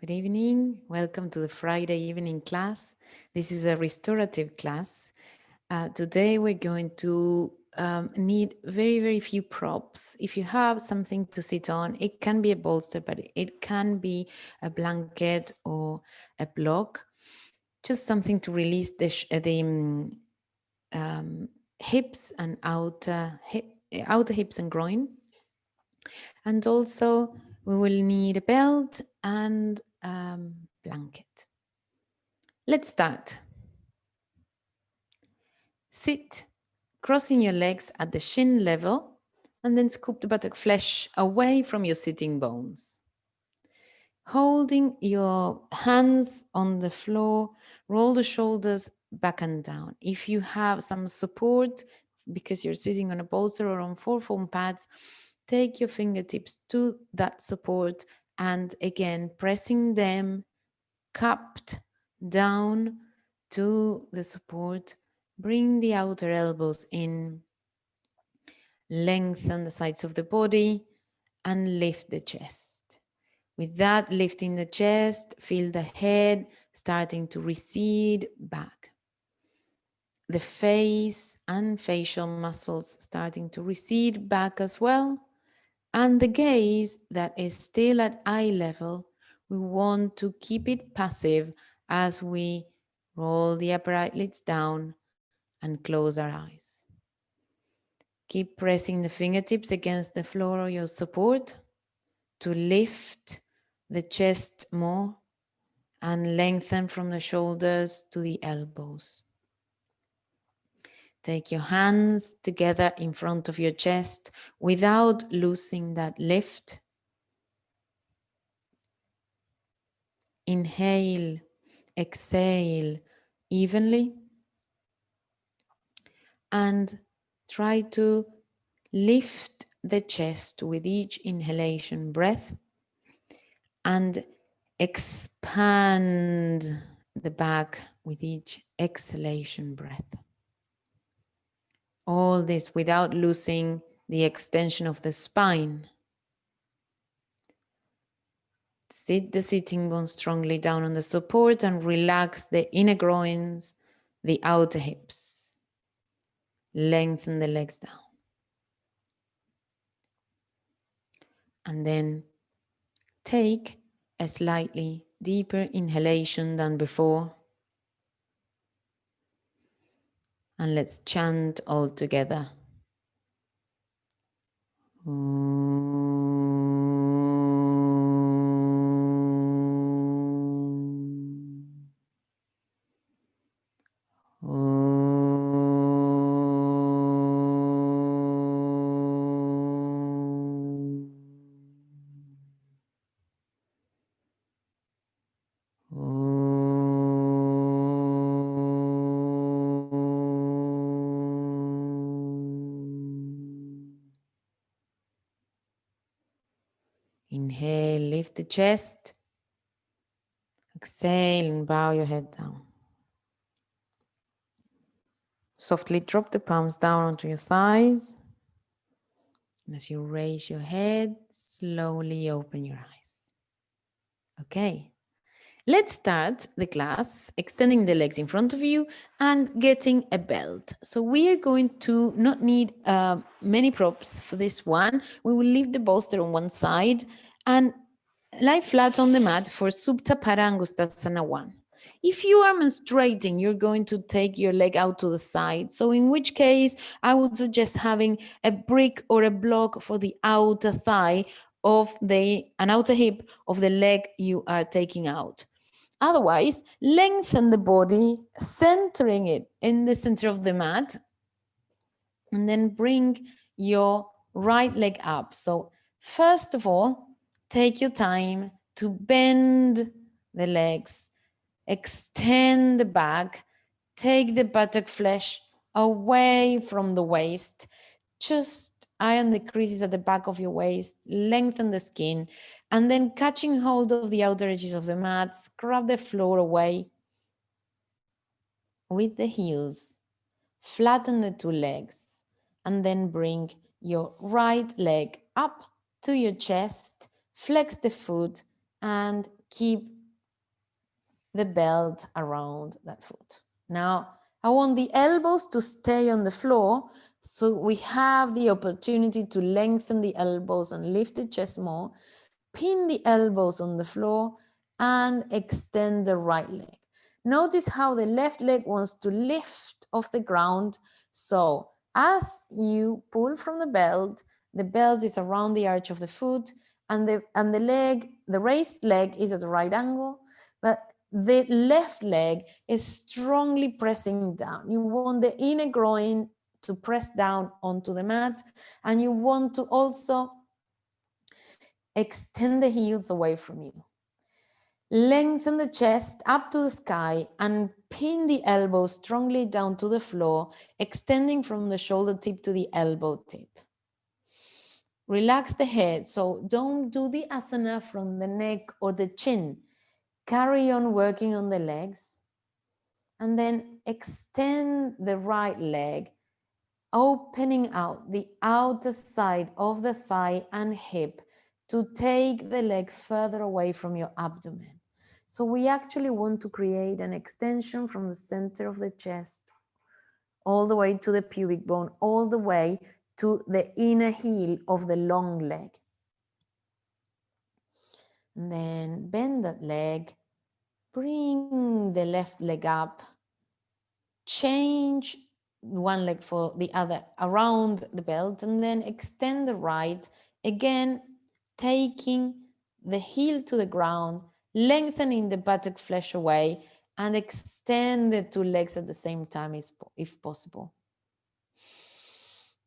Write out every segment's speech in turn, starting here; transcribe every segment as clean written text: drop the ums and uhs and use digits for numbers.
Good evening. Welcome to the Friday evening class. This is a restorative class. Today we're going to need very few props. If you have something to sit on, it can be a bolster, but it can be a blanket or a block. Just something to release the hips and outer hips and groin. And also we will need a belt and blanket. Let's start. Sit, crossing your legs at the shin level, and then scoop the buttock flesh away from your sitting bones. Holding your hands on the floor, roll the shoulders back and down. If you have some support, because you're sitting on a bolster or on 4 foam pads, take your fingertips to that support and again pressing them cupped down to the support. Bring the outer elbows in, lengthen the sides of the body and lift the chest. With that, lifting the chest, feel the head starting to recede back. The face and facial muscles starting to recede back as well. And the gaze that is still at eye level, we want to keep it passive as we roll the upper eyelids down and close our eyes. Keep pressing the fingertips against the floor or your support to lift the chest more and lengthen from the shoulders to the elbows. Take your hands together in front of your chest without losing that lift. Inhale, exhale evenly, and try to lift the chest with each inhalation breath and expand the back with each exhalation breath. All this without losing the extension of the spine. Sit the sitting bones strongly down on the support and relax the inner groins, the outer hips. Lengthen the legs down. And then take a slightly deeper inhalation than before. And let's chant all together. Inhale, lift the chest. Exhale and bow your head down. Softly drop the palms down onto your thighs. And as you raise your head, slowly open your eyes. Okay. Let's start the class extending the legs in front of you and getting a belt. So we are going to not need many props for this one. We will leave the bolster on one side and lie flat on the mat for Supta Parangustasana 1. If you are menstruating, you're going to take your leg out to the side. So in which case, I would suggest having a brick or a block for the outer thigh of an outer hip of the leg you are taking out. Otherwise, lengthen the body, centering it in the center of the mat, and then bring your right leg up. So first of all, take your time to bend the legs, extend the back, take the buttock flesh away from the waist, just iron the creases at the back of your waist, lengthen the skin, and then catching hold of the outer edges of the mat, scrub the floor away with the heels, flatten the two legs, and then bring your right leg up to your chest, flex the foot, and keep the belt around that foot. Now, I want the elbows to stay on the floor, so we have the opportunity to lengthen the elbows and lift the chest more, pin the elbows on the floor, and extend the right leg. Notice how the left leg wants to lift off the ground. So as you pull from the belt is around the arch of the foot, and the leg, the raised leg is at the right angle, but the left leg is strongly pressing down. You want the inner groin to press down onto the mat, and you want to also extend the heels away from you. Lengthen the chest up to the sky and pin the elbow strongly down to the floor, extending from the shoulder tip to the elbow tip. Relax the head, so don't do the asana from the neck or the chin. Carry on working on the legs, and then extend the right leg, opening out the outer side of the thigh and hip to take the leg further away from your abdomen. So we actually want to create an extension from the center of the chest all the way to the pubic bone, all the way to the inner heel of the long leg. And then bend that leg, bring the left leg up, change one leg for the other around the belt, and then extend the right, again taking the heel to the ground, lengthening the buttock flesh away, and extend the two legs at the same time if possible.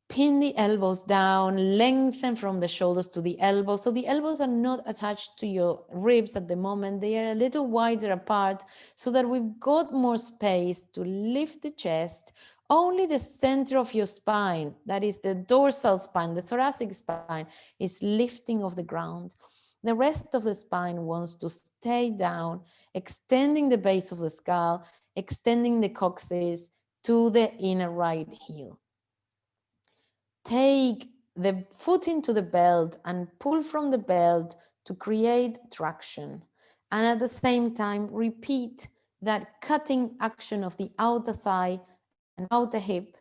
Pin the elbows down, lengthen from the shoulders to the elbows. So the elbows are not attached to your ribs at the moment. They are a little wider apart so that we've got more space to lift the chest. Only the center of your spine, that is the dorsal spine, the thoracic spine, is lifting off the ground. The rest of the spine wants to stay down, extending the base of the skull, extending the coccyx to the inner right heel. Take the foot into the belt and pull from the belt to create traction. And at the same time, repeat that cutting action of the outer thigh and outer hip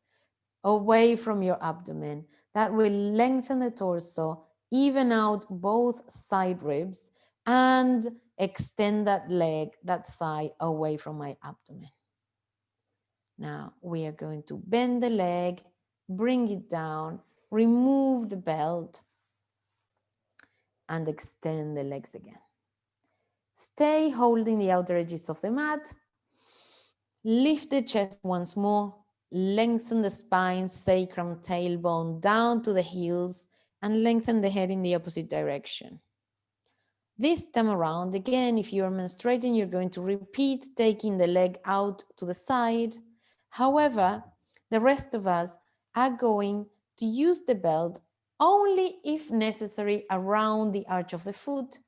away from your abdomen. That will lengthen the torso, even out both side ribs, and extend that leg, that thigh away from my abdomen. Now we are going to bend the leg, bring it down, remove the belt, and extend the legs again. Stay holding the outer edges of the mat. Lift the chest once more, lengthen the spine, sacrum, tailbone down to the heels, and lengthen the head in the opposite direction. This time around, again, if you're menstruating, you're going to repeat taking the leg out to the side. However, the rest of us are going to use the belt only if necessary around the arch of the foot,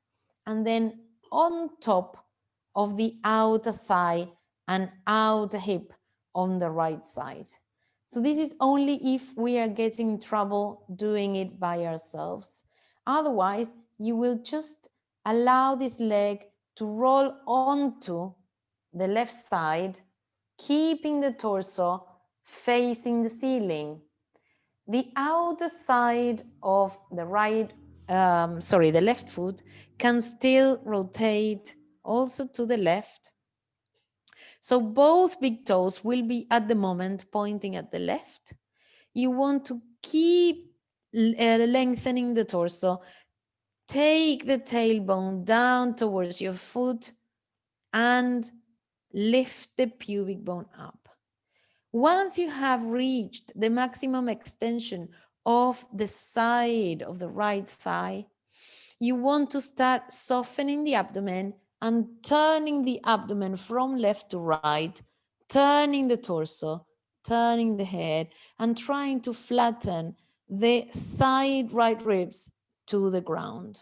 and then on top of the outer thigh and outer hip on the right side. So this is only if we are getting in trouble doing it by ourselves. Otherwise, you will just allow this leg to roll onto the left side, keeping the torso facing the ceiling. The outer side of the the left foot can still rotate also to the left. So both big toes will be at the moment pointing at the left. You want to keep lengthening the torso. Take the tailbone down towards your foot and lift the pubic bone up. Once you have reached the maximum extension of the side of the right thigh, you want to start softening the abdomen and turning the abdomen from left to right, turning the torso, turning the head, and trying to flatten the side right ribs to the ground.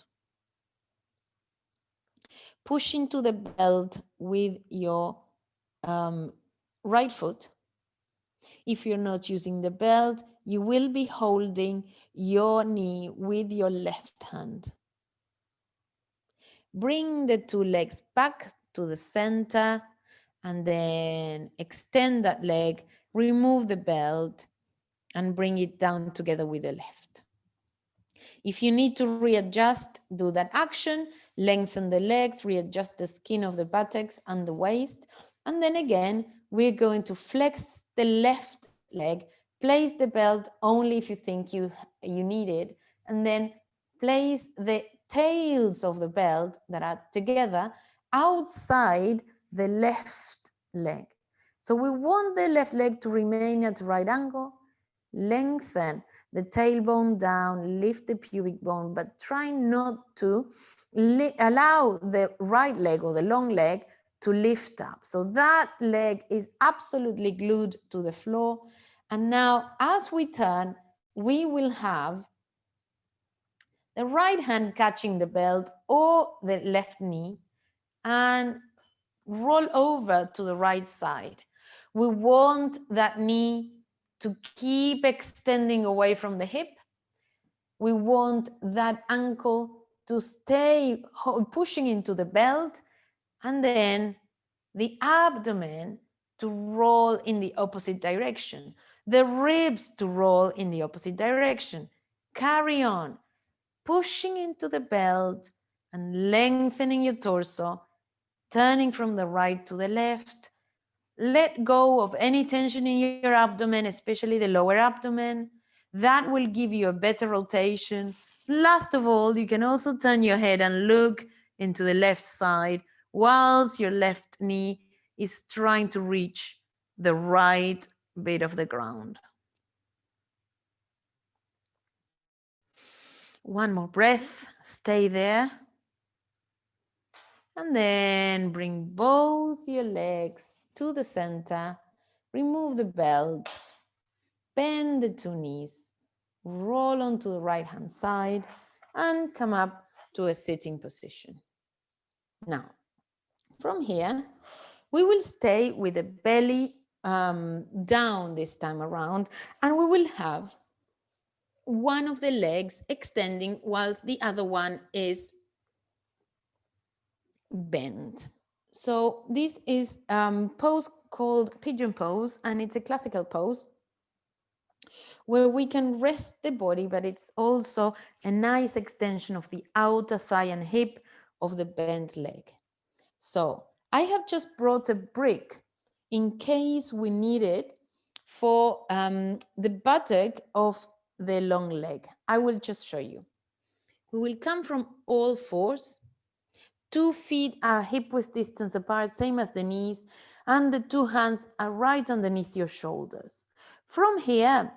Push into the belt with your right foot. If you're not using the belt, you will be holding your knee with your left hand. Bring the two legs back to the center, and then extend that leg, remove the belt, and bring it down together with the left. If you need to readjust, do that action, lengthen the legs, readjust the skin of the buttocks and the waist. And then again, we're going to flex the left leg, place the belt only if you think you need it, and then place the tails of the belt that are together outside the left leg. So we want the left leg to remain at right angle, lengthen the tailbone down, lift the pubic bone, but try not to allow the right leg or the long leg to lift up. So that leg is absolutely glued to the floor. And now as we turn, we will have the right hand catching the belt or the left knee and roll over to the right side. We want that knee to keep extending away from the hip. We want that ankle to stay pushing into the belt, and then the abdomen to roll in the opposite direction, the ribs to roll in the opposite direction. Carry on, pushing into the belt and lengthening your torso, turning from the right to the left. Let go of any tension in your abdomen, especially the lower abdomen. That will give you a better rotation. Last of all, you can also turn your head and look into the left side whilst your left knee is trying to reach the right bit of the ground. One more breath, stay there. And then bring both your legs to the center, remove the belt, bend the two knees, roll onto the right hand side, and come up to a sitting position. Now, from here, we will stay with the belly down this time around, and we will have one of the legs extending whilst the other one is bent. So this is pose called pigeon pose, and it's a classical pose where we can rest the body, but it's also a nice extension of the outer thigh and hip of the bent leg. So I have just brought a brick in case we need it for the buttock of the long leg. I will just show you. We will come from all fours. 2 feet are hip width distance apart, same as the knees, and the 2 hands are right underneath your shoulders. From here,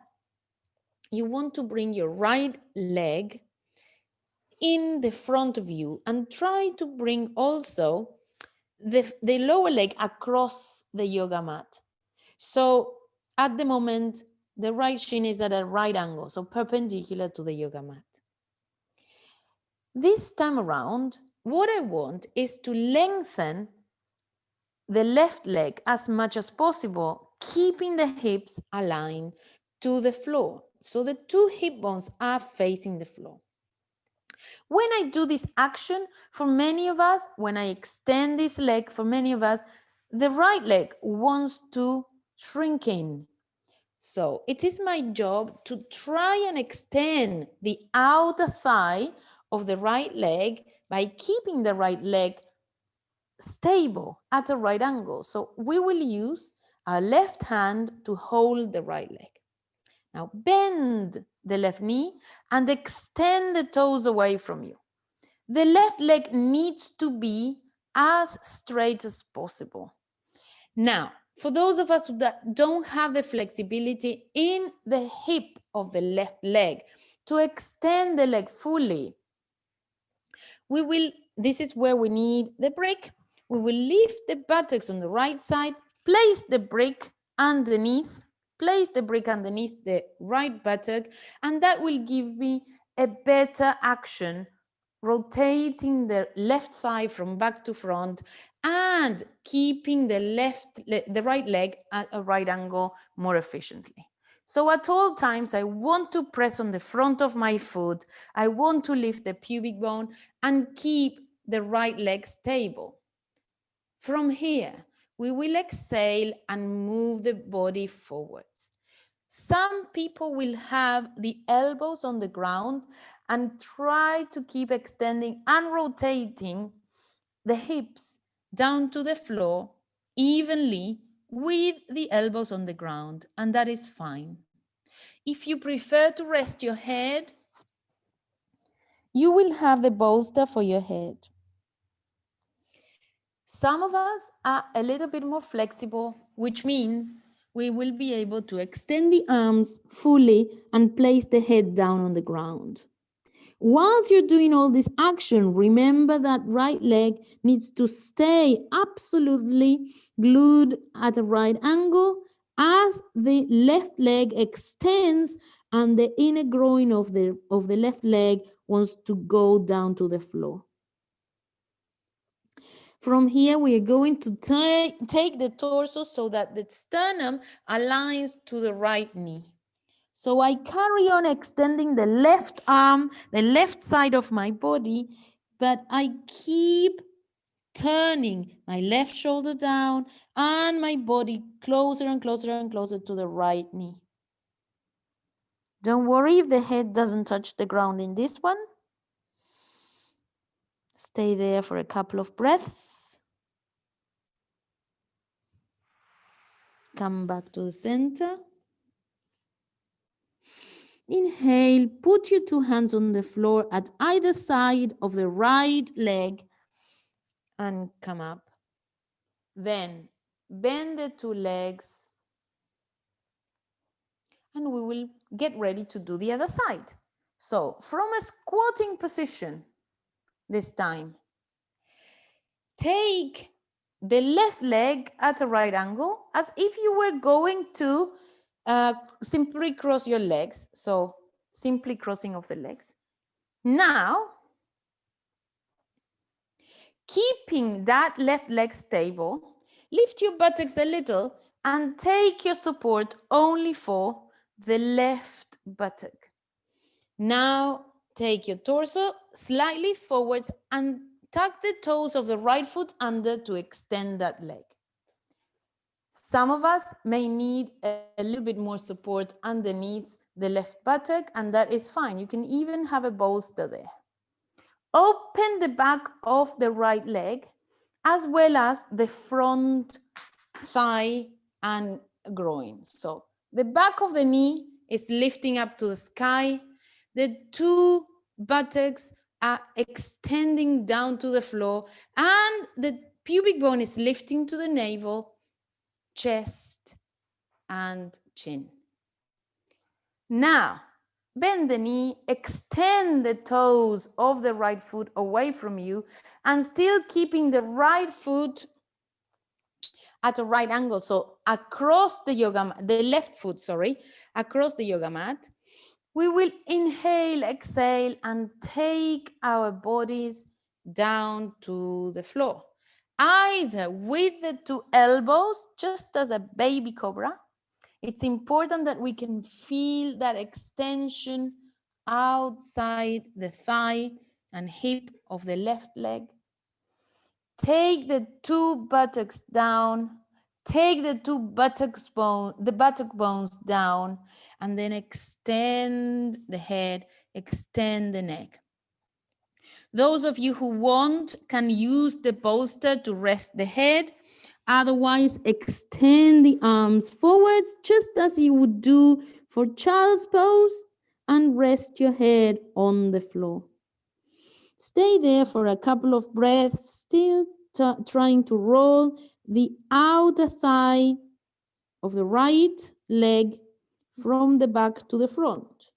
you want to bring your right leg in the front of you and try to bring also the lower leg across the yoga mat. So at the moment, the right shin is at a right angle, so perpendicular to the yoga mat. This time around, what I want is to lengthen the left leg as much as possible, keeping the hips aligned to the floor. So the 2 hip bones are facing the floor. When I do this action, for many of us, when I extend this leg, for many of us, the right leg wants to shrink in. So it is my job to try and extend the outer thigh of the right leg by keeping the right leg stable at a right angle. So we will use our left hand to hold the right leg. Now bend the left knee and extend the toes away from you. The left leg needs to be as straight as possible. Now, for those of us that don't have the flexibility in the hip of the left leg to extend the leg fully, this is where we need the brick. We will lift the buttocks on the right side, place the brick underneath, place the brick underneath the right buttock, and that will give me a better action, rotating the left thigh from back to front and keeping the right leg at a right angle more efficiently. So at all times, I want to press on the front of my foot. I want to lift the pubic bone and keep the right leg stable. From here, we will exhale and move the body forwards. Some people will have the elbows on the ground and try to keep extending and rotating the hips down to the floor evenly with the elbows on the ground, and that is fine. If you prefer to rest your head, you will have the bolster for your head. Some of us are a little bit more flexible, which means we will be able to extend the arms fully and place the head down on the ground. Whilst you're doing all this action, remember that right leg needs to stay absolutely glued at a right angle as the left leg extends and the inner groin of the left leg wants to go down to the floor. From here, we are going to take the torso so that the sternum aligns to the right knee. So I carry on extending the left arm, the left side of my body, but I keep turning my left shoulder down and my body closer and closer and closer to the right knee. Don't worry if the head doesn't touch the ground in this one. Stay there for a couple of breaths. Come back to the center. Inhale, put your two hands on the floor at either side of the right leg and come up. Then bend the two legs and we will get ready to do the other side. So from a squatting position this time, take the left leg at a right angle as if you were going to simply cross your legs. So simply crossing of the legs. Now, keeping that left leg stable, lift your buttocks a little and take your support only for the left buttock. Now take your torso slightly forwards and tuck the toes of the right foot under to extend that leg. Some of us may need a little bit more support underneath the left buttock, and that is fine. You can even have a bolster there. Open the back of the right leg as well as the front thigh and groin. So the back of the knee is lifting up to the sky. The two buttocks are extending down to the floor and the pubic bone is lifting to the navel, chest, and chin. Now, bend the knee, extend the toes of the right foot away from you, and still keeping the right foot at a right angle. So across the the left foot, sorry, across the yoga mat. We will inhale, exhale, and take our bodies down to the floor. Either with the two elbows, just as a baby cobra. It's important that we can feel that extension outside the thigh and hip of the left leg. Take the two buttocks down. Take the two buttock bones down, and then extend the head, extend the neck. Those of you who want can use the bolster to rest the head. Otherwise, extend the arms forwards, just as you would do for child's pose, and rest your head on the floor. Stay there for a couple of breaths, still trying to roll the outer thigh of the right leg from the back to the front.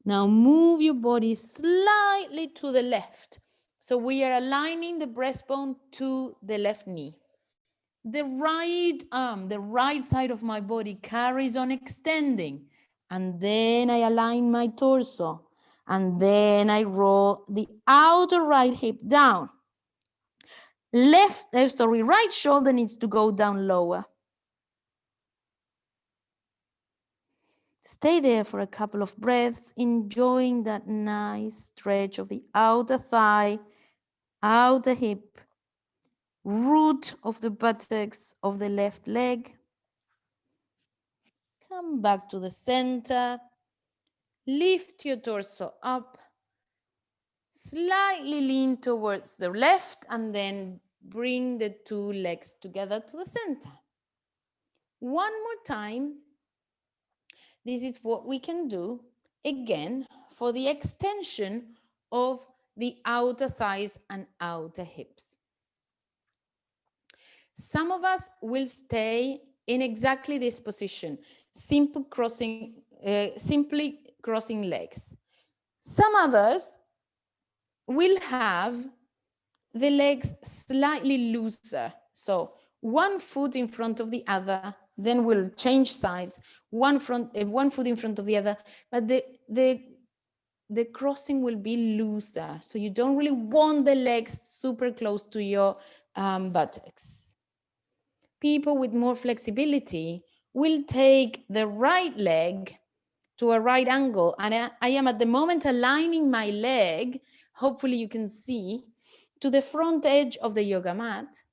Now move your body slightly to the left. So we are aligning the breastbone to the left knee. The right arm, the right side of my body carries on extending. And then I align my torso. And then I roll the outer right hip down. Right shoulder needs to go down lower. Stay there for a couple of breaths, enjoying that nice stretch of the outer thigh, outer hip, root of the buttocks of the left leg. Come back to the center. Lift your torso up. Slightly lean towards the left and then bring the two legs together to the center. One more time. This is what we can do again for the extension of the outer thighs and outer hips. Some of us will stay in exactly this position, simply crossing legs. Some others will have the legs slightly looser. So one foot in front of the other, then we'll change sides, one foot in front of the other, but the crossing will be looser. So you don't really want the legs super close to your buttocks. People with more flexibility will take the right leg to a right angle. And I am at the moment aligning my leg, hopefully you can see, to the front edge of the yoga mat.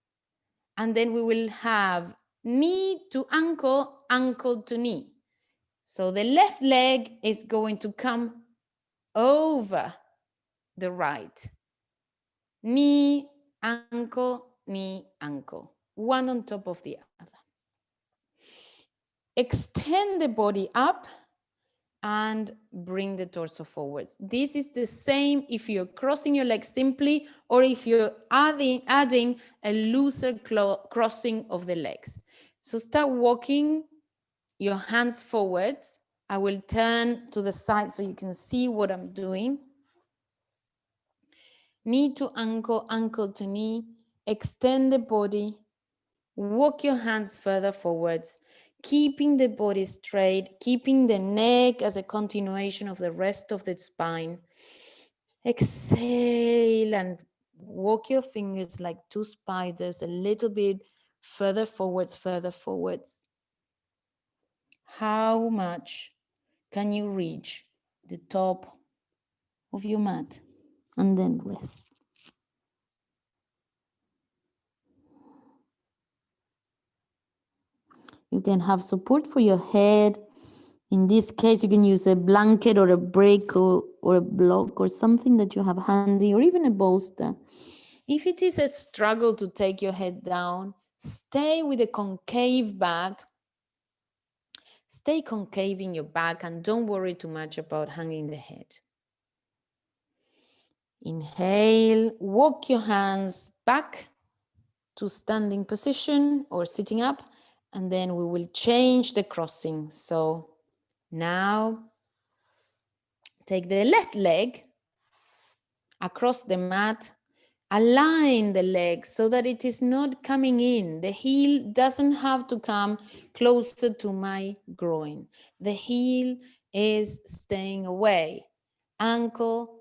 And then we will have knee to ankle, ankle to knee. So the left leg is going to come over the right. Knee, ankle, one on top of the other. Extend the body up and bring the torso forwards. This is the same if you're crossing your legs simply or if you're adding a looser crossing of the legs. So start walking your hands forwards. I will turn to the side so you can see what I'm doing. Knee to ankle, ankle to knee. Extend the body. Walk your hands further forwards, keeping the body straight, keeping the neck as a continuation of the rest of the spine. Exhale and walk your fingers like two spiders a little bit further forwards, further forwards. How much can you reach the top of your mat? And then rest. You can have support for your head. In this case, you can use a blanket or a brick or a block or something that you have handy, or even a bolster. If it is a struggle to take your head down, stay with a concave back. Stay concave in your back and don't worry too much about hanging the head. Inhale, walk your hands back to standing position or sitting up, and then we will change the crossing. So now take the left leg across the mat, align the leg so that it is not coming in. The heel doesn't have to come closer to my groin. The heel is staying away. Ankle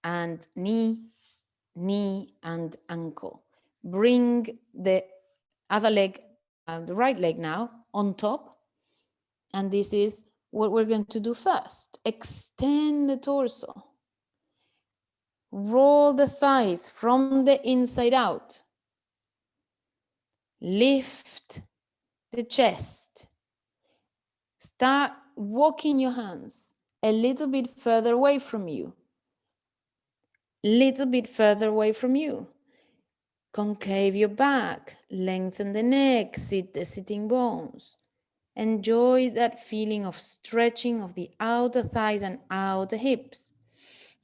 and knee, knee and ankle. Bring the other leg, the right leg now, on top. And this is what we're going to do first. Extend the torso. Roll the thighs from the inside out. Lift the chest. Start walking your hands a little bit further away from you. Little bit further away from you. Concave your back. Lengthen the neck. Sit the sitting bones. Enjoy that feeling of stretching of the outer thighs and outer hips.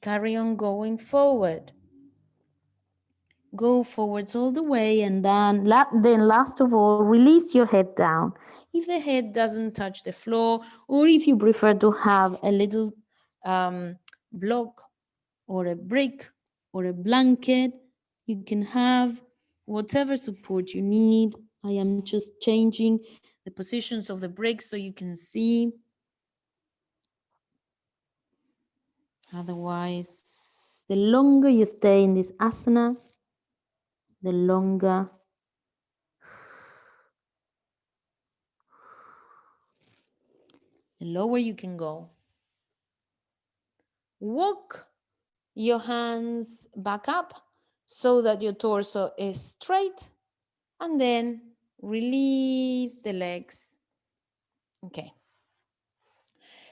Carry on going forward. Go forwards all the way, and then last of all, release your head down. If the head doesn't touch the floor, or if you prefer to have a little block or a brick or a blanket, you can have whatever support you need. I am just changing the positions of the bricks so you can see. Otherwise, the longer you stay in this asana, the longer the lower you can go. Walk your hands back up so that your torso is straight, and then release the legs. Okay.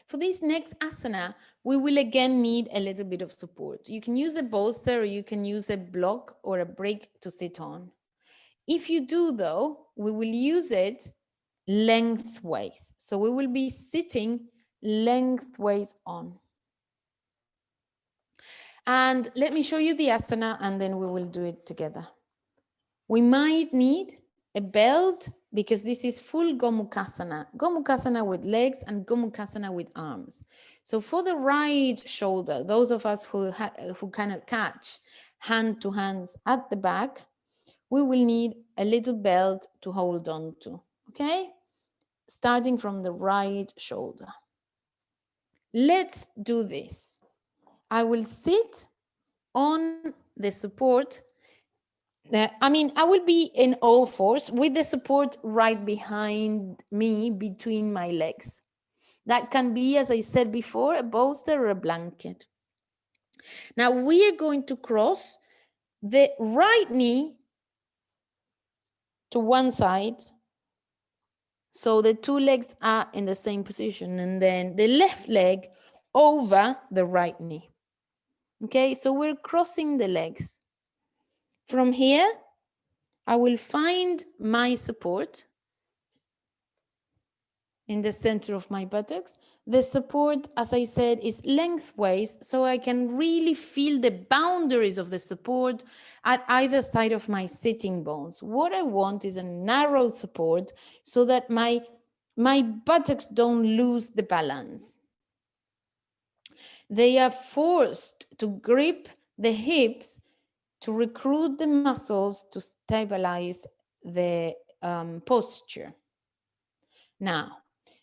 For this next asana, we will again need a little bit of support. You can use a bolster or you can use a block or a brick to sit on. If you do though, we will use it lengthways. So we will be sitting lengthways on. And let me show you the asana and then we will do it together. We might need a belt because this is full Gomukhasana. Gomukhasana with legs and Gomukhasana with arms. So for the right shoulder, those of us who cannot catch hand to hands at the back, we will need a little belt to hold on to, okay? Starting from the right shoulder. Let's do this. I will sit on the support. I will be in all fours with the support right behind me between my legs. That can be, as I said before, a bolster or a blanket. Now we are going to cross the right knee to one side. So the two legs are in the same position, and then the left leg over the right knee. Okay, so we're crossing the legs. From here, I will find my support in the center of my buttocks. The support, as I said, is lengthways, so I can really feel the boundaries of the support at either side of my sitting bones. What I want is a narrow support so that my buttocks don't lose the balance. They are forced to grip the hips to recruit the muscles to stabilize the posture. Now,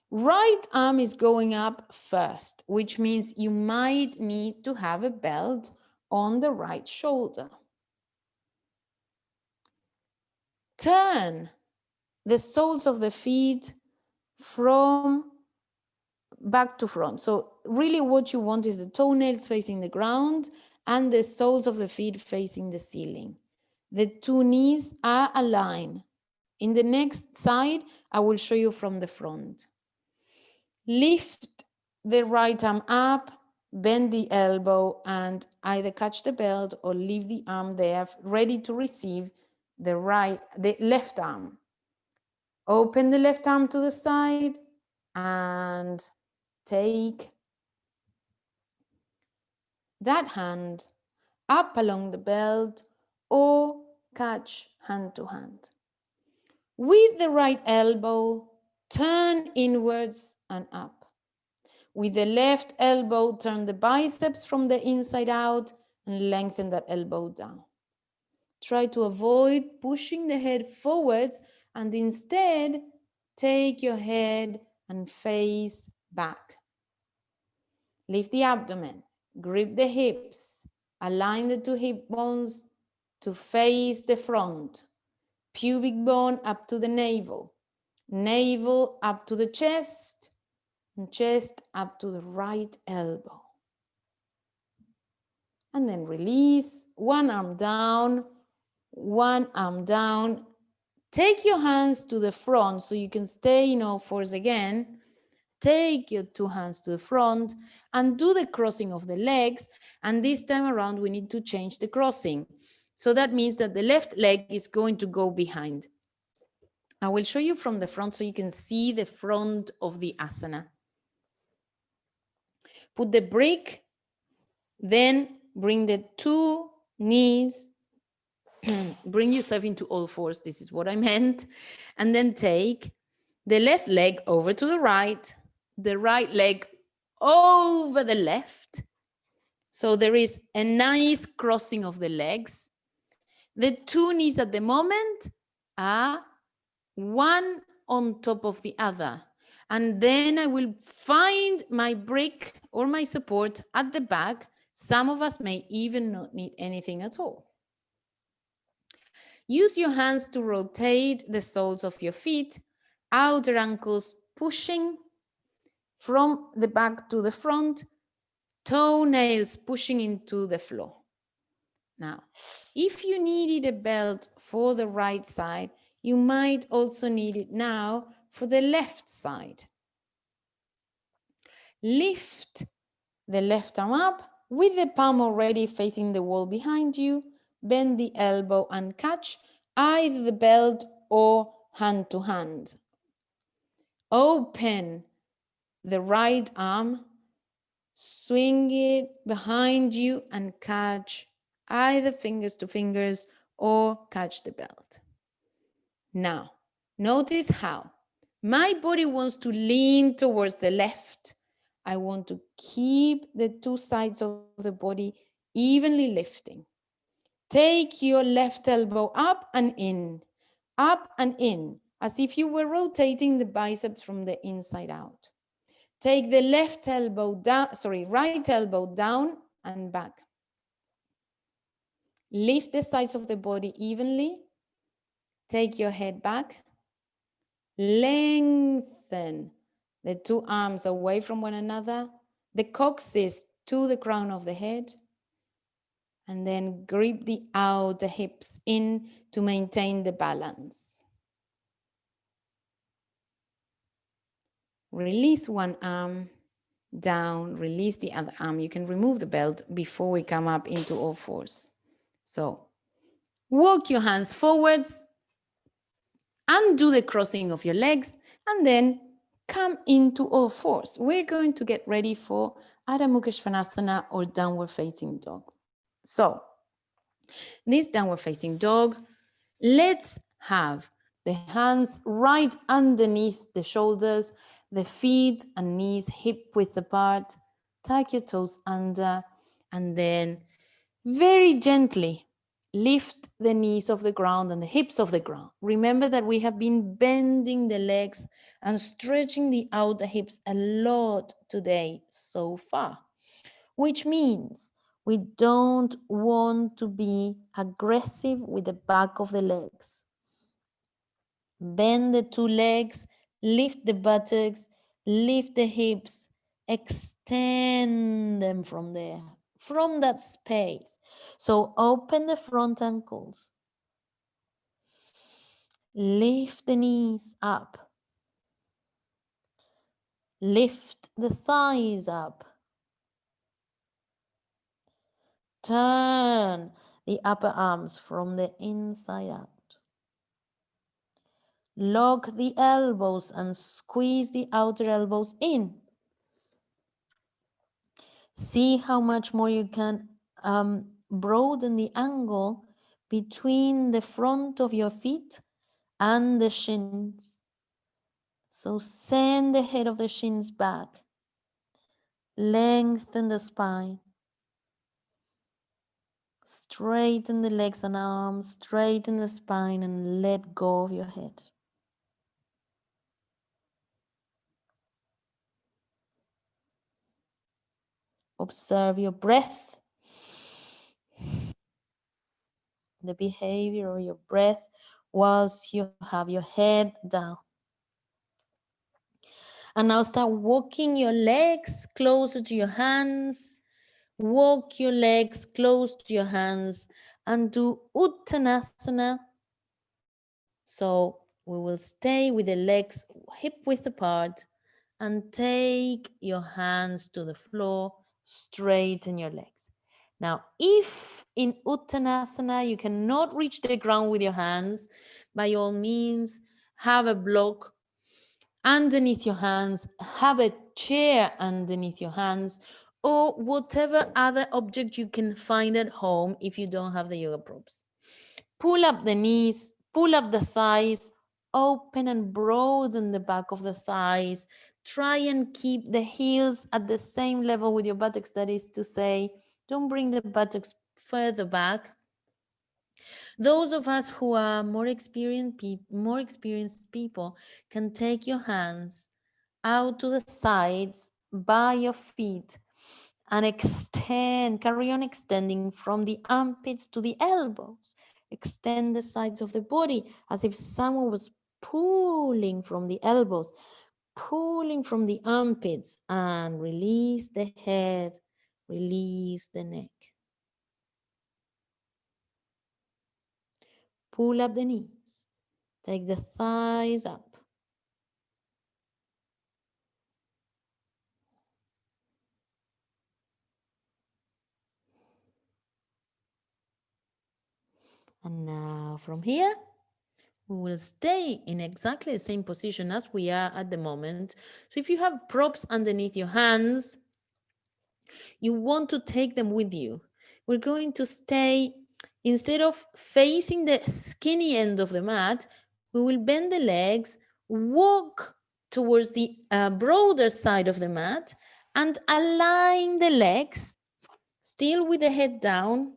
right arm is going up first, which means you might need to have a belt on the right shoulder. Turn the soles of the feet from back to front. So really what you want is the toenails facing the ground and the soles of the feet facing the ceiling. The two knees are aligned. In the next slide, I will show you from the front. Lift the right arm up, bend the elbow, and either catch the belt or leave the arm there, ready to receive the left arm. Open the left arm to the side and take that hand up along the belt or catch hand to hand. With the right elbow, turn inwards and up. With the left elbow, turn the biceps from the inside out and lengthen that elbow down. Try to avoid pushing the head forwards and instead take your head and face back. Lift the abdomen, grip the hips, align the two hip bones to face the front. Pubic bone up to the navel, navel up to the chest, and chest up to the right elbow. And then release, one arm down, one arm down. Take your hands to the front so you can stay in all fours again. Take your two hands to the front and do the crossing of the legs. And this time around, we need to change the crossing. So that means that the left leg is going to go behind. I will show you from the front so you can see the front of the asana. Put the brick, then bring the two knees, bring yourself into all fours. This is what I meant. And then take the left leg over to the right leg over the left. So there is a nice crossing of the legs. The two knees at the moment are one on top of the other. And then I will find my brick or my support at the back. Some of us may even not need anything at all. Use your hands to rotate the soles of your feet, outer ankles pushing, from the back to the front, toenails pushing into the floor. Now, if you needed a belt for the right side, you might also need it now for the left side. Lift the left arm up with the palm already facing the wall behind you. Bend the elbow and catch either the belt or hand to hand. Open the right arm, swing it behind you and catch either fingers to fingers or catch the belt. Now, notice how my body wants to lean towards the left. I want to keep the two sides of the body evenly lifting. Take your left elbow up and in, as if you were rotating the biceps from the inside out. Take the right elbow down and back. Lift the sides of the body evenly. Take your head back. Lengthen the two arms away from one another, the coccyx to the crown of the head, and then grip the outer hips in to maintain the balance. Release one arm down, release the other arm. You can remove the belt before we come up into all fours. So walk your hands forwards, undo the crossing of your legs, and then come into all fours. We're going to get ready for Adho Mukha Svanasana or downward facing dog. So this downward facing dog, let's have the hands right underneath the shoulders, the feet and knees hip width apart. Tuck your toes under, and then very gently lift the knees off the ground and the hips off the ground. Remember that we have been bending the legs and stretching the outer hips a lot today so far, which means we don't want to be aggressive with the back of the legs. Bend the two legs, lift the buttocks, lift the hips, extend them from there, from that space. So open the front ankles, lift the knees up, lift the thighs up, turn the upper arms from the inside out. Lock the elbows and squeeze the outer elbows in. See how much more you can broaden the angle between the front of your feet and the shins. So send the head of the shins back. Lengthen the spine. Straighten the legs and arms, straighten the spine, and let go of your head. Observe your breath, the behavior of your breath whilst you have your head down. And now start walking your legs closer to your hands. Walk your legs close to your hands and do Uttanasana. So we will stay with the legs hip width apart and take your hands to the floor, straighten your legs. Now, if in Uttanasana you cannot reach the ground with your hands, by all means, have a block underneath your hands, have a chair underneath your hands, or whatever other object you can find at home if you don't have the yoga props. Pull up the knees, pull up the thighs, open and broaden the back of the thighs. Try and keep the heels at the same level with your buttocks. That is to say, don't bring the buttocks further back. Those of us who are more experienced people can take your hands out to the sides by your feet and extend, carry on extending from the armpits to the elbows. Extend the sides of the body as if someone was pulling from the elbows. pulling from the armpits and release the head, release the neck. Pull up the knees, take the thighs up. And now from here, we will stay in exactly the same position as we are at the moment. So if you have props underneath your hands, you want to take them with you. We're going to stay, instead of facing the skinny end of the mat, we will bend the legs, walk towards the broader side of the mat, and align the legs, still with the head down,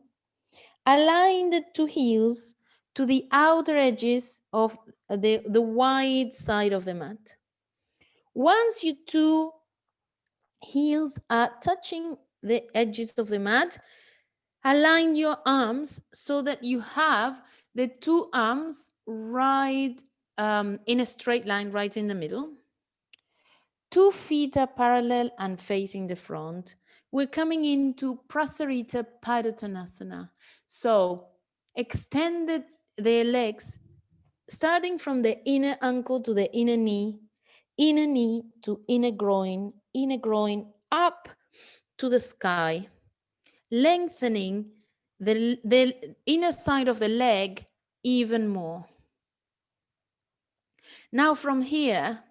align the two heels to the outer edges of the wide side of the mat. Once your two heels are touching the edges of the mat, align your arms so that you have the two arms right in a straight line, right in the middle. 2 feet are parallel and facing the front. We're coming into Restorative Padottanasana. So extend the legs, starting from the inner ankle to the inner knee to inner groin, up to the sky, lengthening the inner side of the leg even more. Now from here,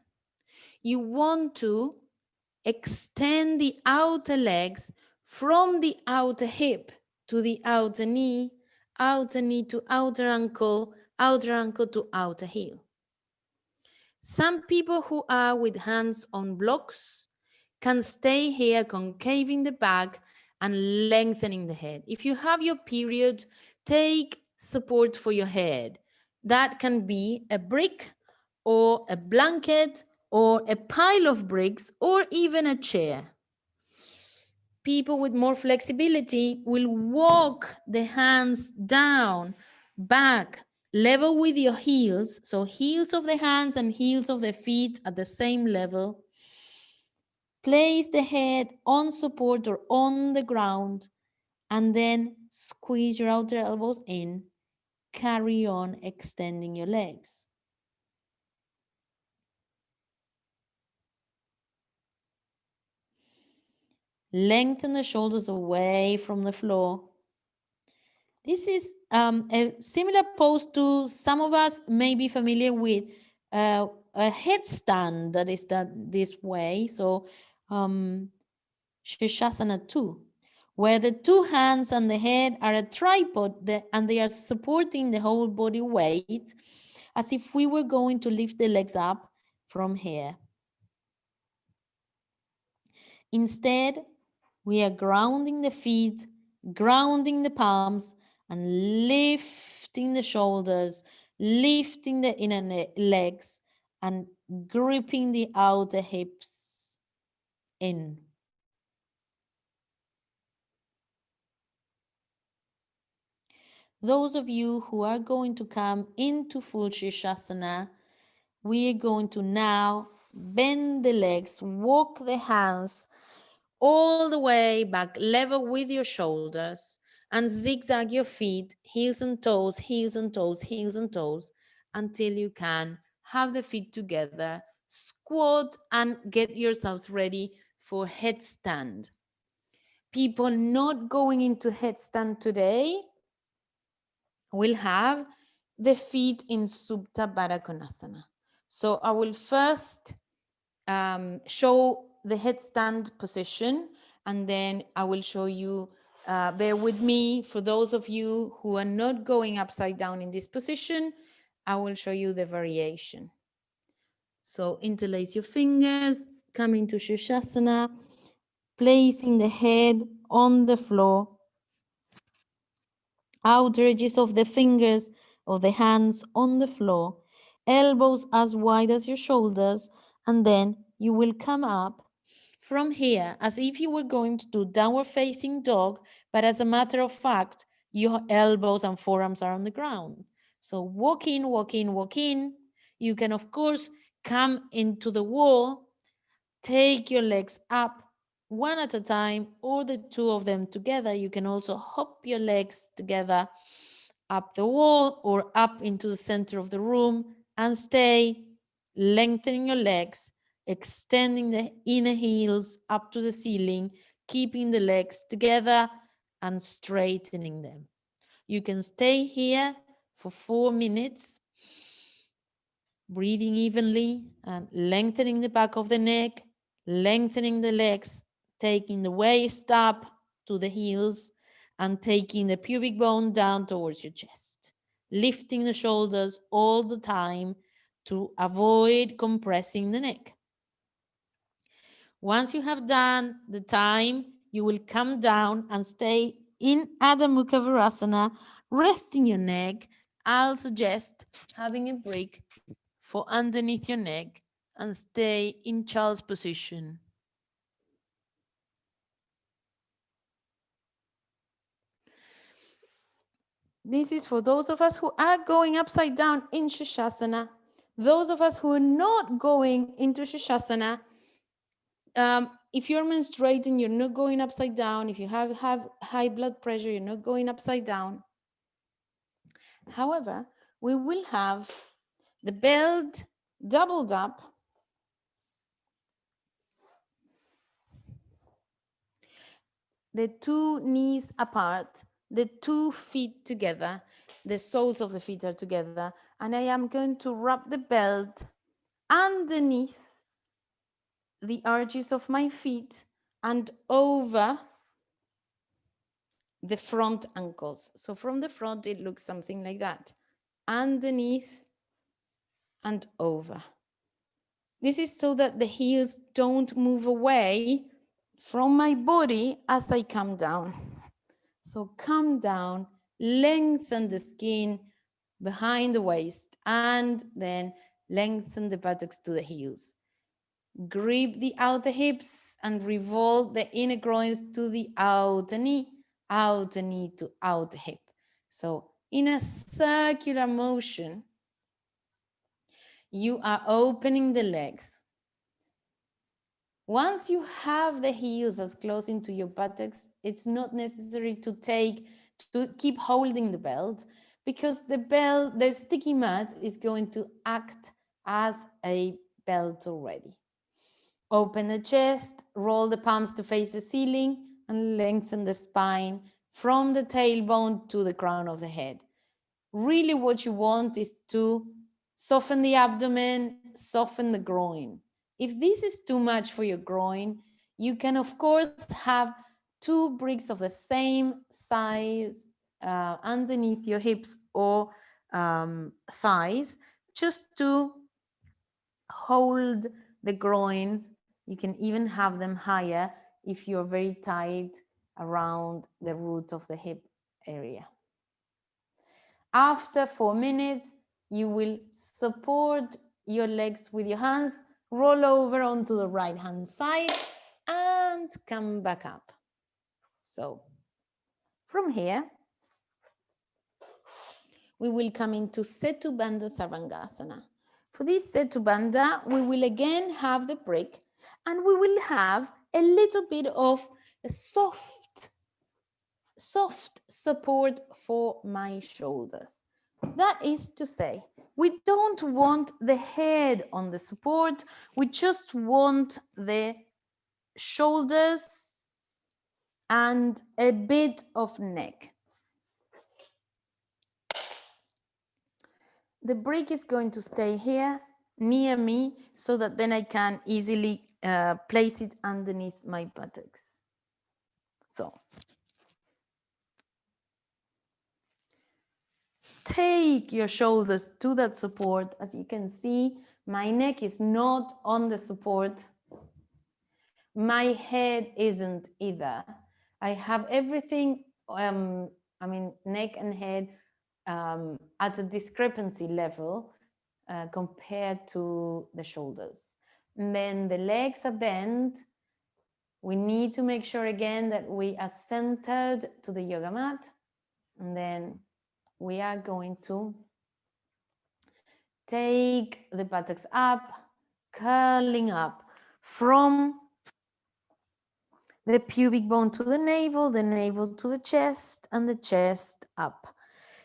you want to extend the outer legs from the outer hip to the outer knee to outer ankle to outer heel. Some people who are with hands on blocks can stay here concaving the back and lengthening the head. If you have your period, take support for your head. That can be a brick or a blanket or a pile of bricks or even a chair. People with more flexibility will walk the hands down, back, level with your heels. So heels of the hands and heels of the feet at the same level. Place the head on support or on the ground, and then squeeze your outer elbows in. Carry on extending your legs. Lengthen the shoulders away from the floor. This is a similar pose to some of us may be familiar with a headstand that is this way. So Shirshasana 2, where the two hands and the head are a tripod and they are supporting the whole body weight as if we were going to lift the legs up from here. Instead, we are grounding the feet, grounding the palms, and lifting the shoulders, lifting the inner legs, and gripping the outer hips in. Those of you who are going to come into full Shirshasana, we are going to now bend the legs, walk the hands all the way back, level with your shoulders, and zigzag your feet, heels and toes, heels and toes, heels and toes, until you can have the feet together, squat, and get yourselves ready for headstand. People not going into headstand today will have the feet in Supta Baddha Konasana. So I will first show the headstand position, and then I will show you, bear with me, for those of you who are not going upside down in this position, I will show you the variation. So interlace your fingers, come into Shirshasana, placing the head on the floor, outer edges of the fingers of the hands on the floor, elbows as wide as your shoulders, and then you will come up from here as if you were going to do downward facing dog, but as a matter of fact, your elbows and forearms are on the ground. So walk in, walk in, walk in. You can, of course, come into the wall, take your legs up one at a time or the two of them together. You can also hop your legs together up the wall or up into the center of the room and stay lengthening your legs, extending the inner heels up to the ceiling, keeping the legs together and straightening them. You can stay here for 4 minutes, breathing evenly and lengthening the back of the neck, lengthening the legs, taking the waist up to the heels and taking the pubic bone down towards your chest, lifting the shoulders all the time to avoid compressing the neck. Once you have done the time, you will come down and stay in Adho Mukha Virasana, resting your neck. I'll suggest having a break for underneath your neck and stay in child's position. This is for those of us who are going upside down in Shasana. Those of us who are not going into Shasana, if you're menstruating, you're not going upside down. If you have high blood pressure, you're not going upside down. However, we will have the belt doubled up, the two knees apart, the 2 feet together, the soles of the feet are together, and I am going to wrap the belt underneath the arches of my feet and over the front ankles. So from the front, it looks something like that. Underneath and over. This is so that the heels don't move away from my body as I come down. So come down, lengthen the skin behind the waist, and then lengthen the buttocks to the heels. Grip the outer hips and revolve the inner groins to the outer knee to outer hip. So in a circular motion, you are opening the legs. Once you have the heels as close into your buttocks, it's not necessary to keep holding the belt, because the sticky mat is going to act as a belt already. Open the chest, roll the palms to face the ceiling, and lengthen the spine from the tailbone to the crown of the head. Really what you want is to soften the abdomen, soften the groin. If this is too much for your groin, you can of course have 2 bricks of the same size underneath your hips or thighs, just to hold the groin. You can even have them higher if you're very tight around the root of the hip area. After 4 minutes, you will support your legs with your hands, roll over onto the right hand side and come back up. So from here, we will come into Setu Bandha Sarvangasana. For this Setu Bandha, we will again have the break, and we will have a little bit of a soft support for my shoulders. That is to say, we don't want the head on the support, we just want the shoulders and a bit of neck. The brick is going to stay here near me so that then I can easily place it underneath my buttocks. So take your shoulders to that support. As you can see, my neck is not on the support. My head isn't either. I have everything, neck and head at a discrepancy level compared to the shoulders. And then the legs are bent. We need to make sure again that we are centered to the yoga mat. And then we are going to take the buttocks up, curling up from the pubic bone to the navel to the chest, and the chest up.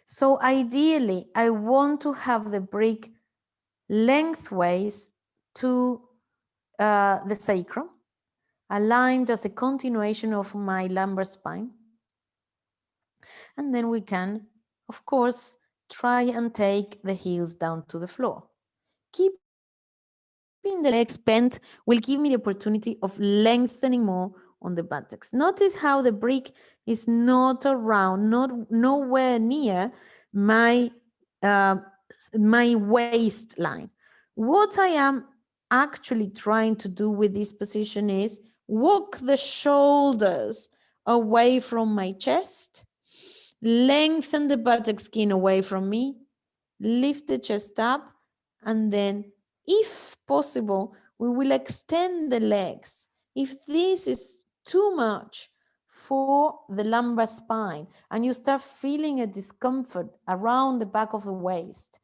So ideally, I want to have the brick lengthways to the sacrum, aligned as a continuation of my lumbar spine. And then we can, of course, try and take the heels down to the floor. Keeping the legs bent will give me the opportunity of lengthening more on the buttocks. Notice how the brick is not around, nowhere near my my waistline. What I am actually trying to do with this position is walk the shoulders away from my chest, lengthen the buttock skin away from me, lift the chest up, and then, if possible, we will extend the legs. If this is too much for the lumbar spine and you start feeling a discomfort around the back of the waist,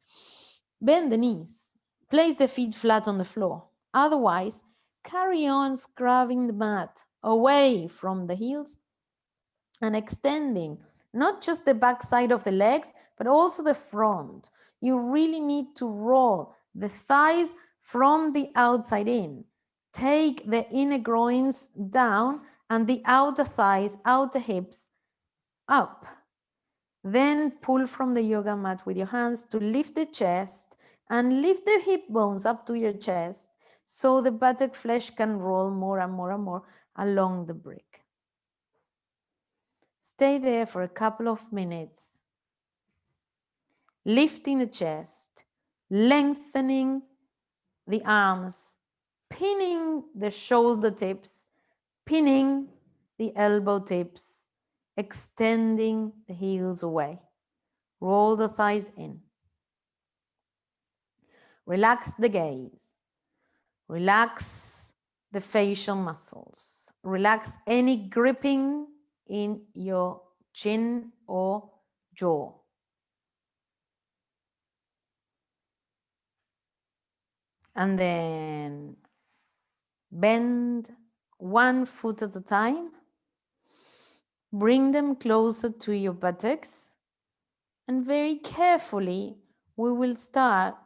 bend the knees, place the feet flat on the floor. Otherwise, carry on scrubbing the mat away from the heels and extending not just the back side of the legs, but also the front. You really need to roll the thighs from the outside in. Take the inner groins down and the outer thighs, outer hips up. Then pull from the yoga mat with your hands to lift the chest and lift the hip bones up to your chest so the buttock flesh can roll more and more and more along the brick. Stay there for a couple of minutes, lifting the chest, lengthening the arms, pinning the shoulder tips, pinning the elbow tips, extending the heels away. Roll the thighs in. Relax the gaze. Relax the facial muscles. Relax any gripping in your chin or jaw. And then bend one foot at a time. Bring them closer to your buttocks. And very carefully, we will start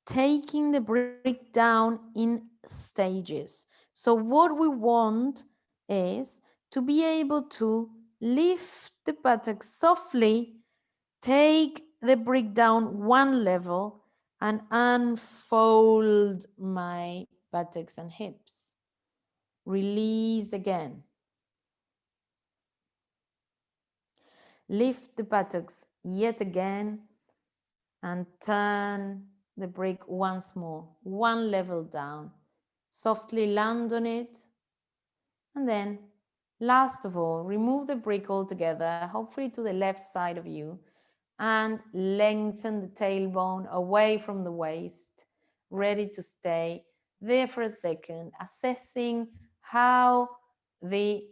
taking the brick down in stages. So what we want is to be able to lift the buttocks softly, take the brick down one level, and unfold my buttocks and hips. Release again. Lift the buttocks yet again and turn the brick once more, one level down. Softly land on it. And then, last of all, remove the brick altogether, hopefully to the left side of you, and lengthen the tailbone away from the waist, ready to stay there for a second, assessing how the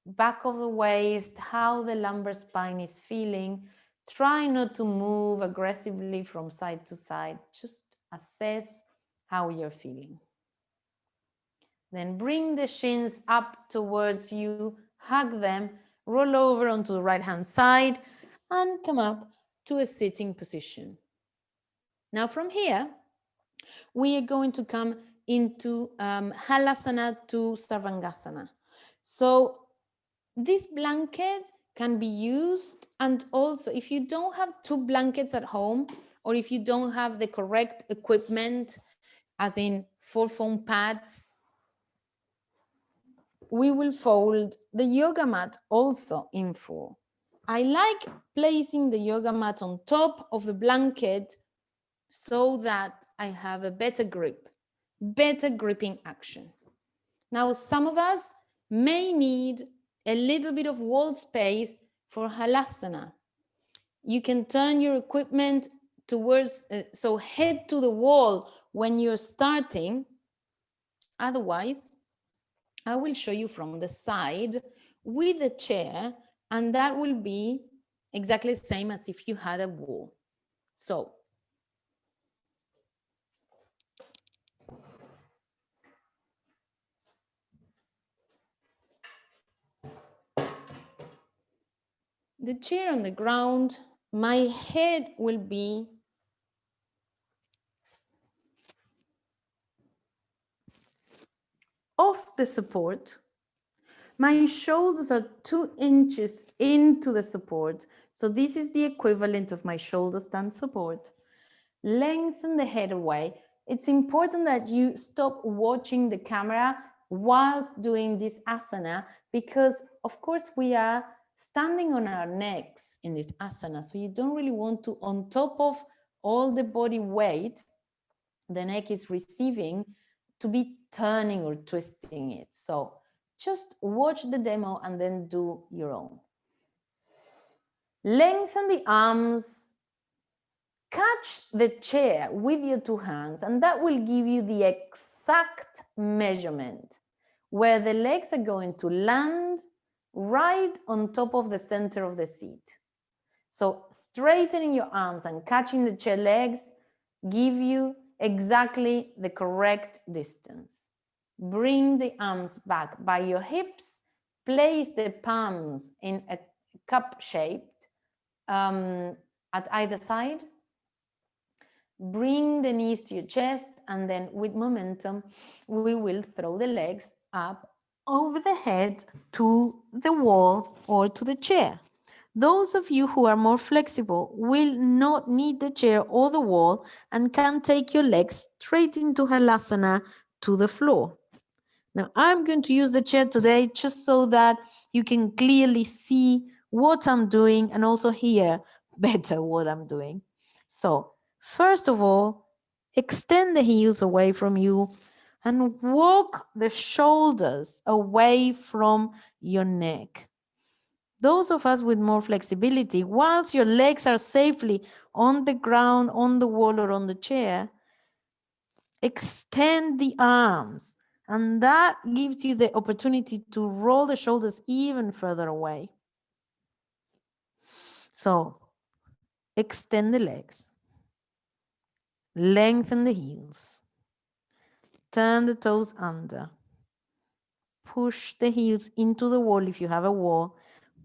back of the waist, how the lumbar spine is feeling. Try not to move aggressively from side to side. Just assess how you're feeling. Then bring the shins up towards you, hug them, roll over onto the right-hand side, and come up to a sitting position. Now from here, we are going to come into Halasana to Sarvangasana. So this blanket can be used, and also if you don't have two blankets at home, or if you don't have the correct equipment, as in 4 foam pads, we will fold the yoga mat also in 4. I like placing the yoga mat on top of the blanket so that I have a better grip, better gripping action. Now, some of us may need a little bit of wall space for Halasana. You can turn your equipment towards, so head to the wall when you're starting. Otherwise, I will show you from the side with a chair, and that will be exactly the same as if you had a wall. So the chair on the ground, my head will be off the support. My shoulders are 2 inches into the support. So this is the equivalent of my shoulder stand support. Lengthen the head away. It's important that you stop watching the camera whilst doing this asana, because of course we are standing on our necks in this asana. So you don't really want to, on top of all the body weight the neck is receiving, to be turning or twisting it. So just watch the demo and then do your own. Lengthen the arms, catch the chair with your 2 hands, and that will give you the exact measurement where the legs are going to land right on top of the center of the seat. So straightening your arms and catching the chair legs give you exactly the correct distance. Bring the arms back by your hips, place the palms in a cup shaped at either side. Bring the knees to your chest, and then with momentum, we will throw the legs up over the head to the wall or to the chair. Those of you who are more flexible will not need the chair or the wall and can take your legs straight into Halasana to the floor. Now, I'm going to use the chair today just so that you can clearly see what I'm doing and also hear better what I'm doing. So, first of all, extend the heels away from you and walk the shoulders away from your neck. Those of us with more flexibility, whilst your legs are safely on the ground, on the wall, or on the chair, extend the arms, and that gives you the opportunity to roll the shoulders even further away. So, extend the legs, lengthen the heels, turn the toes under, push the heels into the wall if you have a wall,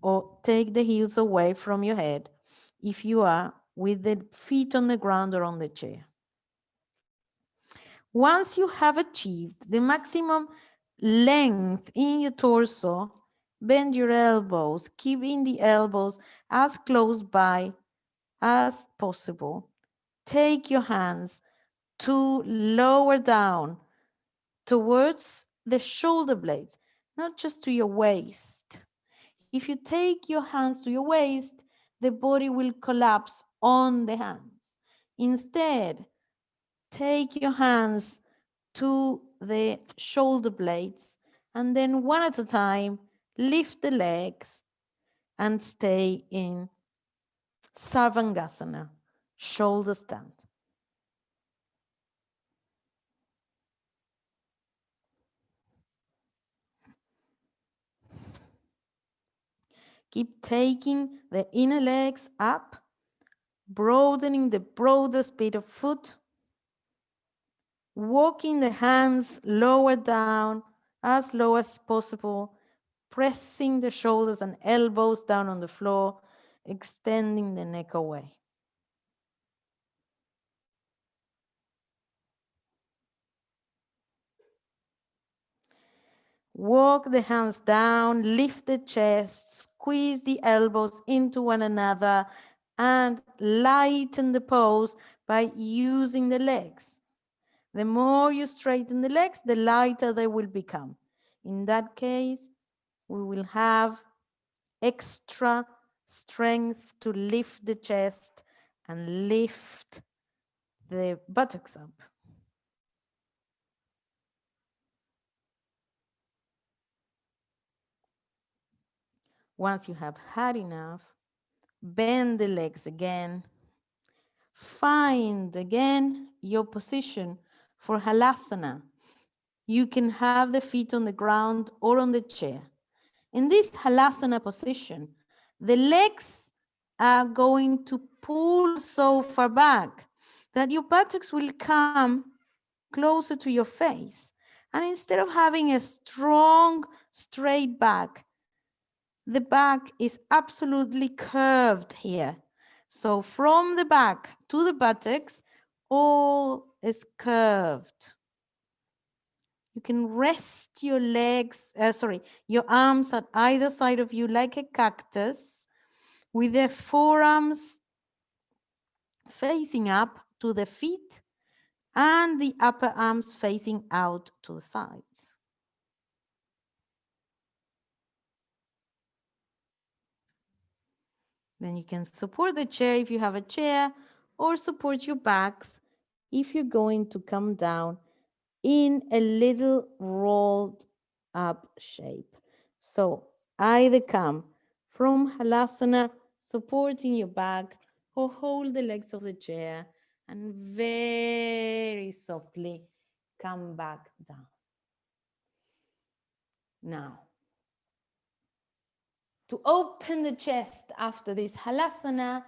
or take the heels away from your head if you are with the feet on the ground or on the chair. Once you have achieved the maximum length in your torso, bend your elbows, keeping the elbows as close by as possible. Take your hands to lower down towards the shoulder blades, not just to your waist. If you take your hands to your waist, the body will collapse on the hands. Instead, take your hands to the shoulder blades, and then one at a time, lift the legs and stay in Sarvangasana, shoulder stand. Keep taking the inner legs up, broadening the broadest bit of foot, walking the hands lower down as low as possible, pressing the shoulders and elbows down on the floor, extending the neck away. Walk the hands down, lift the chest, squeeze the elbows into one another, and lighten the pose by using the legs. The more you straighten the legs, the lighter they will become. In that case, we will have extra strength to lift the chest and lift the buttocks up. Once you have had enough, bend the legs again. Find again your position for Halasana. You can have the feet on the ground or on the chair. In this Halasana position, the legs are going to pull so far back that your buttocks will come closer to your face. And instead of having a strong straight back, the back is absolutely curved here. So from the back to the buttocks, all is curved. You can rest your legs, your arms at either side of you like a cactus with the forearms facing up to the feet and the upper arms facing out to the sides. Then you can support the chair if you have a chair, or support your backs if you're going to come down in a little rolled up shape. So either come from Halasana, supporting your back, or hold the legs of the chair and very softly come back down. Now, to open the chest after this Halasana,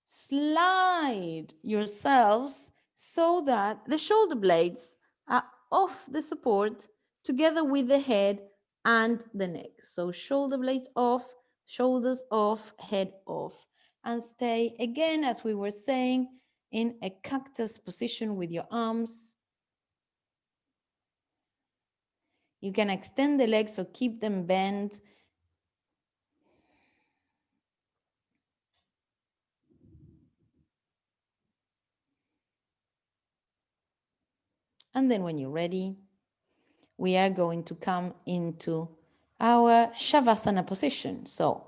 slide yourselves so that the shoulder blades are off the support together with the head and the neck. So shoulder blades off, shoulders off, head off. And stay again, as we were saying, in a cactus position with your arms. You can extend the legs or keep them bent. And then when you're ready, we are going to come into our Shavasana position. So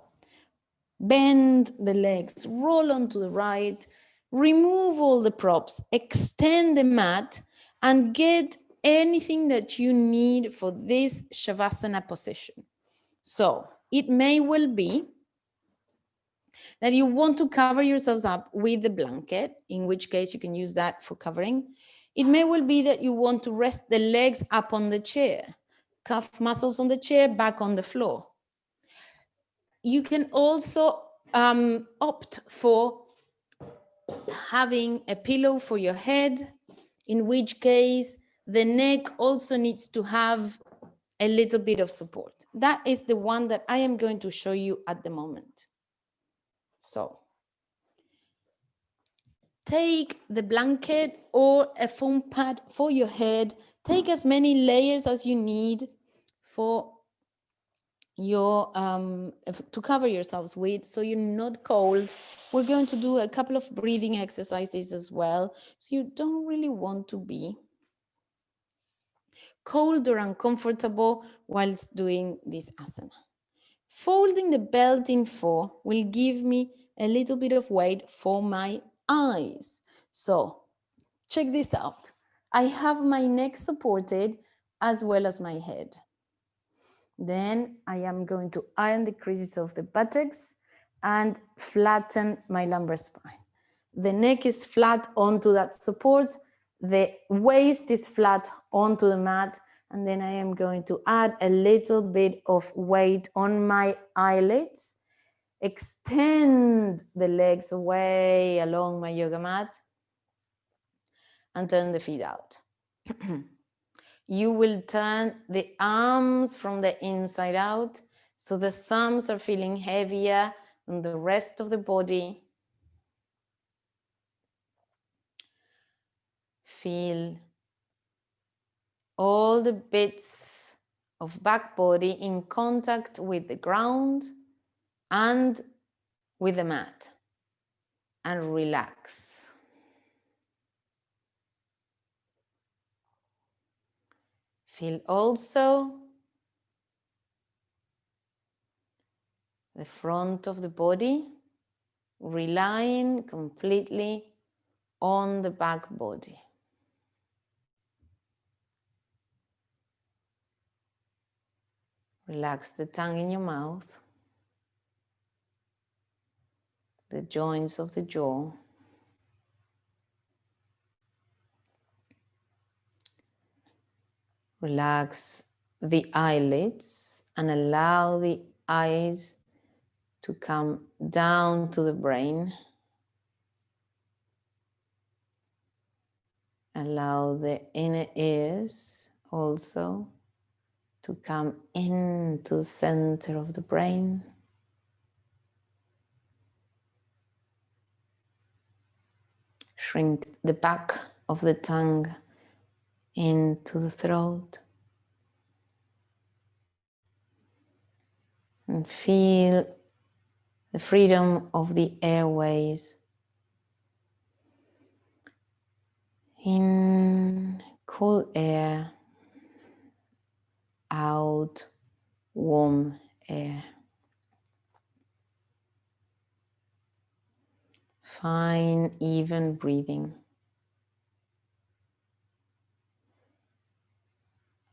bend the legs, roll onto the right, remove all the props, extend the mat, and get anything that you need for this Shavasana position. So it may well be that you want to cover yourselves up with the blanket, in which case you can use that for covering. It may well be that you want to rest the legs up on the chair, calf muscles on the chair, back on the floor. You can also opt for having a pillow for your head, in which case the neck also needs to have a little bit of support. That is the one that I am going to show you at the moment. So take the blanket or a foam pad for your head. Take as many layers as you need for your to cover yourselves with, so you're not cold. We're going to do a couple of breathing exercises as well, so you don't really want to be cold or uncomfortable whilst doing this asana. Folding the belt in four will give me a little bit of weight for my eyes. So check this out. I have my neck supported as well as my head. Then I am going to iron the creases of the buttocks and flatten my lumbar spine. The neck is flat onto that support. The waist is flat onto the mat. And then I am going to add a little bit of weight on my eyelids. Extend the legs way along my yoga mat and turn the feet out. You will turn the arms from the inside out, so the thumbs are feeling heavier than the rest of the body. Feel all the bits of back body in contact with the ground and with the mat, and relax. Feel also the front of the body relying completely on the back body. Relax the tongue in your mouth, the joints of the jaw. Relax the eyelids and allow the eyes to come down to the brain. Allow the inner ears also to come into the center of the brain. Shrink the back of the tongue into the throat. And feel the freedom of the airways. In cool air, out warm air. Fine, even breathing.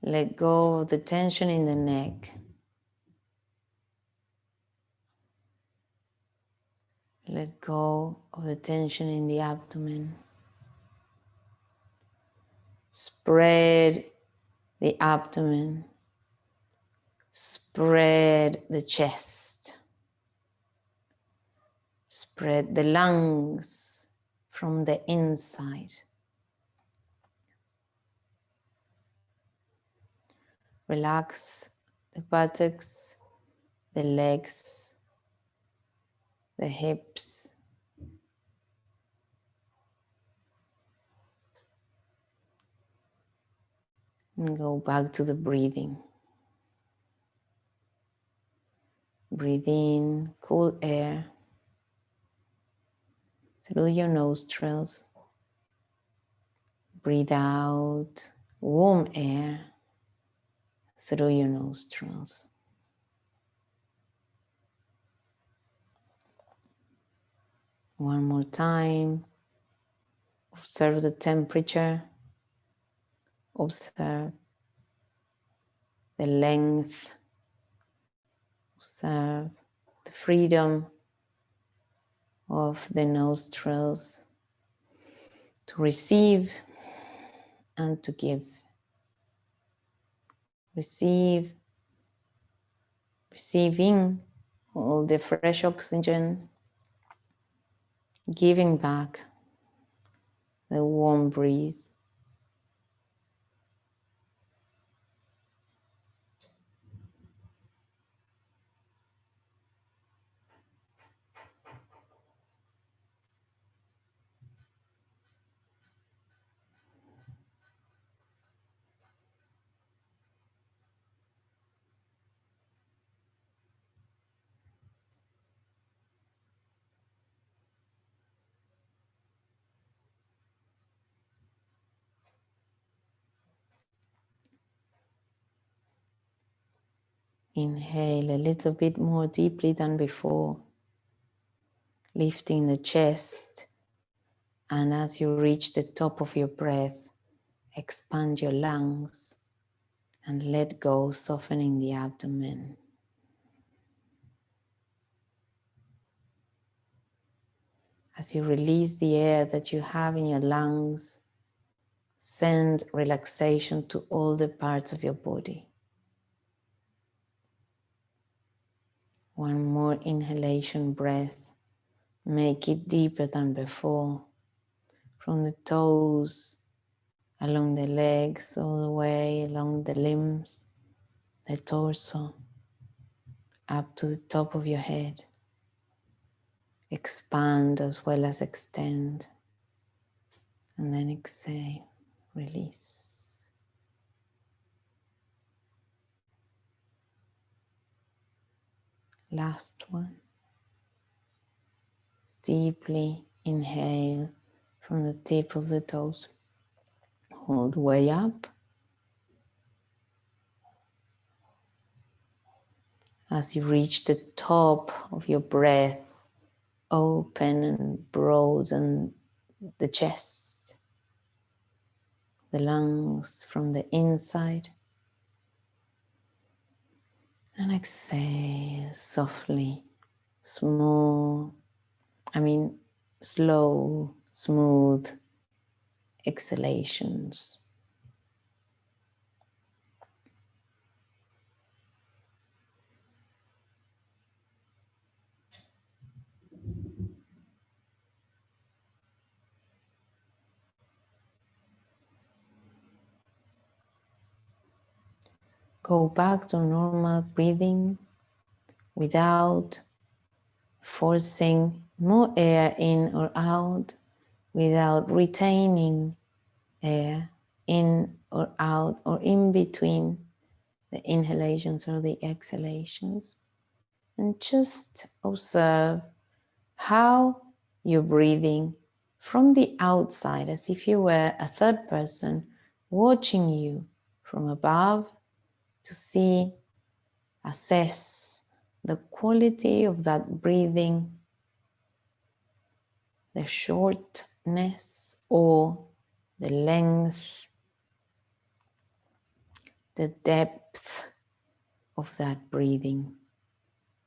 Let go of the tension in the neck. Let go of the tension in the abdomen. Spread the abdomen. Spread the chest. Spread the lungs from the inside. Relax the buttocks, the legs, the hips. And go back to the breathing. Breathe in cool air through your nostrils. Breathe out warm air through your nostrils. One more time. Observe the temperature. Observe the length. Observe the freedom of the nostrils to receive and to give. Receiving all the fresh oxygen, giving back the warm breeze. Inhale a little bit more deeply than before, lifting the chest, and as you reach the top of your breath, expand your lungs and let go, softening the abdomen. As you release the air that you have in your lungs, send relaxation to all the parts of your body. One more inhalation breath. Make it deeper than before. From the toes, along the legs, all the way along the limbs, the torso, up to the top of your head. Expand as well as extend. And then exhale, release. Last one. Deeply inhale from the tip of the toes, all the way up. As you reach the top of your breath, open and broaden the chest, the lungs from the inside. And exhale softly, slow, smooth exhalations. Go back to normal breathing without forcing more air in or out, without retaining air in or out or in between the inhalations or the exhalations. And just observe how you're breathing from the outside, as if you were a third person watching you from above, to see, assess the quality of that breathing, the shortness or the length, the depth of that breathing.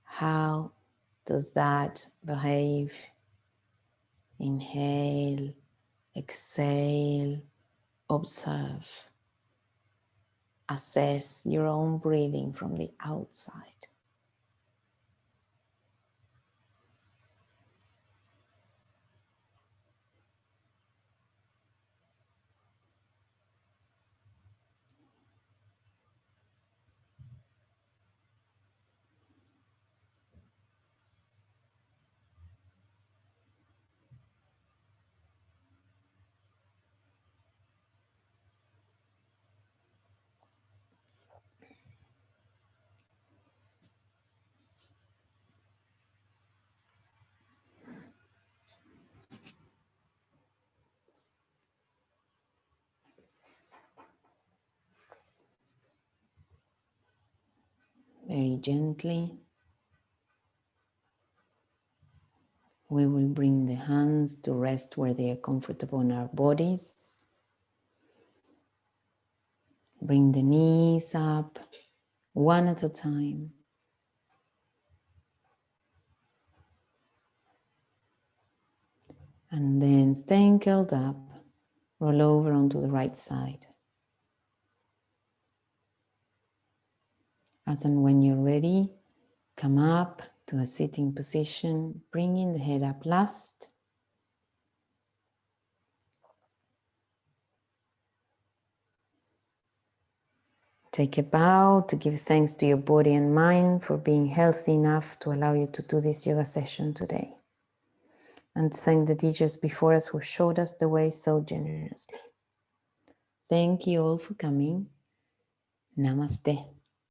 How does that behave? Inhale, exhale, observe. Assess your own breathing from the outside. Very gently, we will bring the hands to rest where they are comfortable in our bodies. Bring the knees up one at a time. And then, staying curled up, roll over onto the right side. As and when you're ready, come up to a sitting position, bringing the head up last. Take a bow to give thanks to your body and mind for being healthy enough to allow you to do this yoga session today. And thank the teachers before us who showed us the way so generously. Thank you all for coming. Namaste.